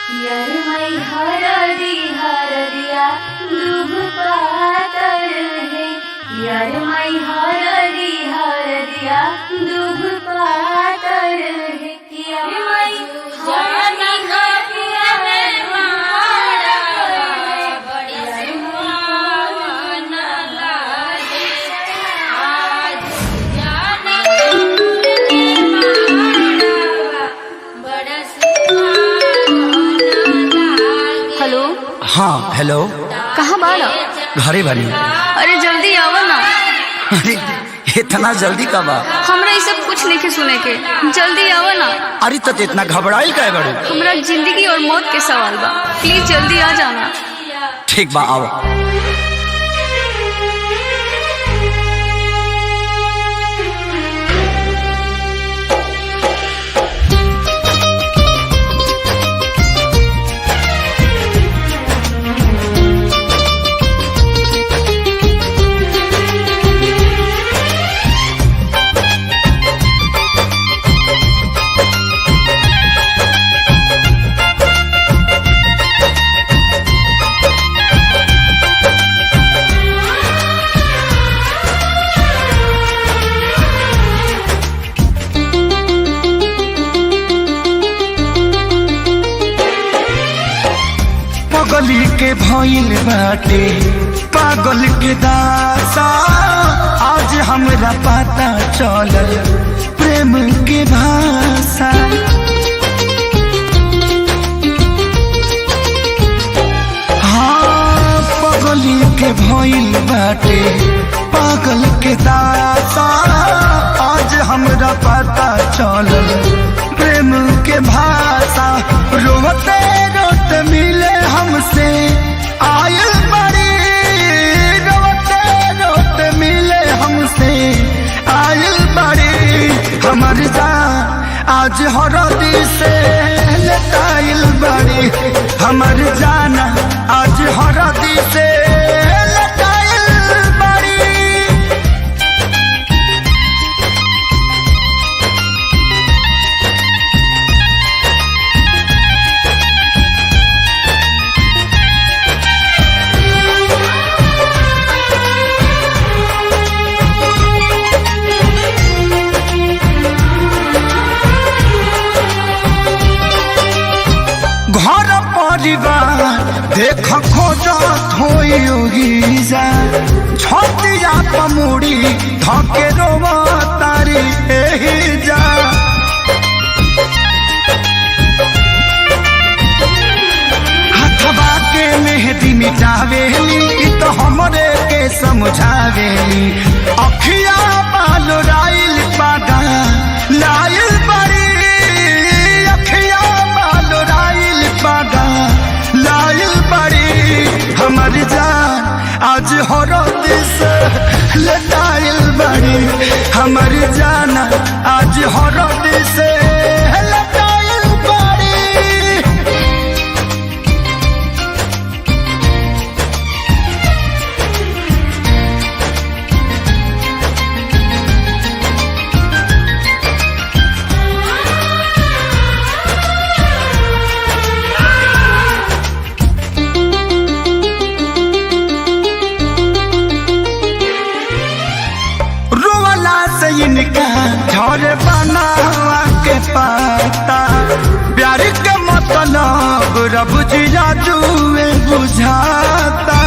यरमई हरदिया दूब पातर है। यरमई हरदिया दूब पातर है। यरमई जानी हथिया में मारा बड़ी सुहावन लागे। आज जानी में मारा बड़ा सुहावन लागे। हेलो। हाँ हेलो। कहाँ बाड़ा? घरे बनी। अरे जल्दी आओ ना। अरे इतना जल्दी कब आ? हमरा ये सब कुछ नहीं सुने के, जल्दी आओ ना। अरे तो इतना घबराइल काहे बड़ू? हमरा जिंदगी और मौत के सवाल बा, प्लीज जल्दी आ जाना। ठीक बा आओ। पगली के भइल बाटे पागल के दासा, आज हमरा पता चलल प्रेम के भाषा। हाँ पगली के भइल बाटे पागल के दासा, आज हमरा पता चलल प्रेम के भाषा। रोते रोते मिले हमसे आयल बड़ी, रोते रोते मिले हमसे आयल बड़ी। हमर जान आज हरदी से लटाइल बड़ी, हमर जाना आज हरदी से लटाइल बड़ी। घर परिवार देख खोजत होई जा, छतिया पमुड़ी धके रोवा तारी एही जा। हथवा के मेहंदी मिटावेली इ तो हमरे के समझावेली। अखिया बाल राइल पागा लाइल बड़ी, अखिया बाल राइल पागा लाइल बड़ी। हमर जान आज हरद से लटाइल बड़ी, हमर जान आज हरद से लटाइल बड़ी। इनका घर बनावा के पाता, प्यार के मतलब रब जिया जुए बुझाता।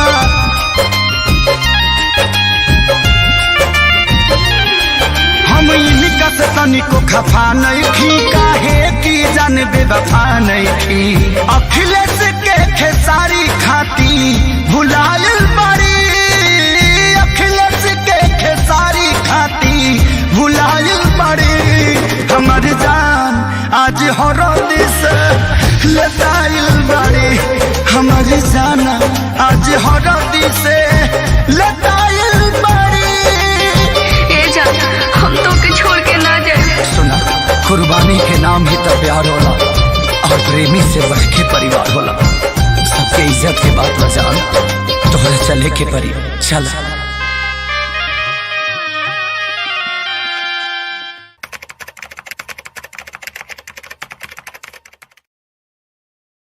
हम इनका से तनिको खफा नहीं थी, काहे की जान बेवफा नहीं थी। अखिलेश के खेसारी खाती भुलायल बड़ी, अखिलेश के खेसारी खाती भुलायल बड़ी। हमर जान आज हरद से लटाइल बड़ी, हमर जान आज हरद से लटाइल बड़ी। ए जान हम तो के छोड़ के ना जाए। सुना, कुर्बानी के नाम ही तो प्यार होला, और प्रेमी से बढ़ के परिवार होला। सबके इज्जत के बात बजान, तोहरा चले के परी। चल।